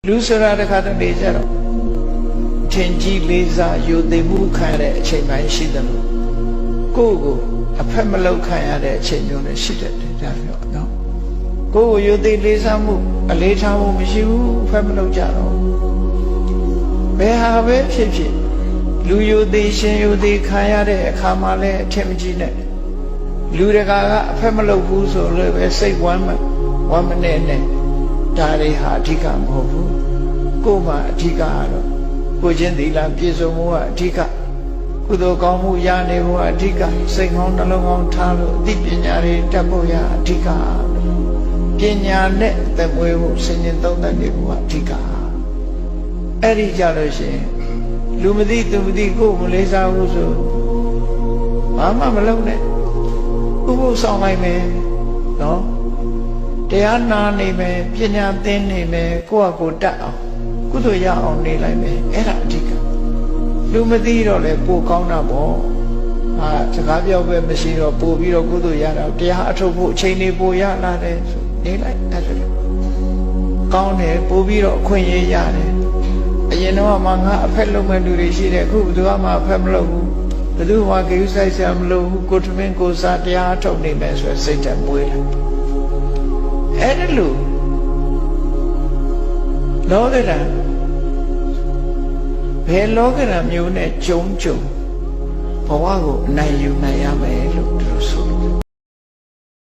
လူဆိုတာတခါတလေကြတော့ထင်ကြီးလေးစားယူသိမှုခံရတဲ့အချိန်ပိုင်းရှိတယ်လို့ကိုယ့်ကိုအဖက်မလောက်ခံရတဲ့အချိန်မျိုးနဲ့ရှိတယ်ဒါမျိုးနော်ကိုယ့်ကိုယူသိလေးစားမှုအလေးထားမှုမရှိဘူးအဖက်မလောက်ကြတော့ဘယ်ဟာပဲဖြစ်ဖြစ်လူယူသိရှင်ယူသိခံရတဲ့အခါမှလည်းအထင်မကြီးနဲ့လူတကာကအဖက်မလောက်ဘူးဆိုလို့ပဲစိတ်ဝမ်းမနဲ့ဒါတွေဟာအဓိကမဟုတ်ဘူးကိုယ်မှာအဓိကကတော့ကိုချင်းသီလပြည့်စုံမှုကအဓိကကုသိုလ်ကောင်းမှုရနေမှုကအဓိကစိတ်ကောင်းနှလုံးကောင်းထားလို့အသိပညာတွေတတ်ဖို့ရအဓိကပညာနဲ့သက်မွေးဖို့စဉ်းကျင်သုံးသပ်နေဖို့ကအဓိကအဲ့ဒီကြလို့ရှိရင်လူမသိသူမသိကိုယ်မလေးစားဘူးဆိုဘာမှမလုပ်နဲ့ဥပုသ်ဆောင်လိုက်မယ်နော်တရားနာနေမယ်ပညာသင်နေမယ်ကိုယ့်အကိုတတ်အောင်ကုသိုလ်ရအောင်နေလိုက်မယ်အဲ့ဒါအဓိကလူမသိတော့လေပိုကောင်းတာပေါ့ဟာစကားပြောပဲမရှိတော့ပို့ပြီးတော့ကုသိုလ်ရတာတရားအထုတ်ဖို့အချိန်လေးပိုရလာတယ်ဆိုနေလိုက်အဲ့ဒါကောင်းတယ်ပို့ပြီးတော့အခွင့်အရေးရတယ်အရင်တော့မှငါအဖက်လုံးမဲ့လူတွေရှိတယ်အခုဘယ်သူမှအဖက်မလုပ်ဘူးဘယ်သူမှဂရုစိုက်စရာမလိုဘူးကိုယ်ထမင်းကိုယ်စားတရားအထုတ်နေမယ်ဆိုစိတ်ဓာတ်မွေးလာအဲ့ဒါလို့လောကဓာတ်ဘယ်လောကဓာတ်မျိုးနဲ့ကြုံဘဝကိုအနိုင်ယူနိုင်ရမယ်လို့သူတို့ဆို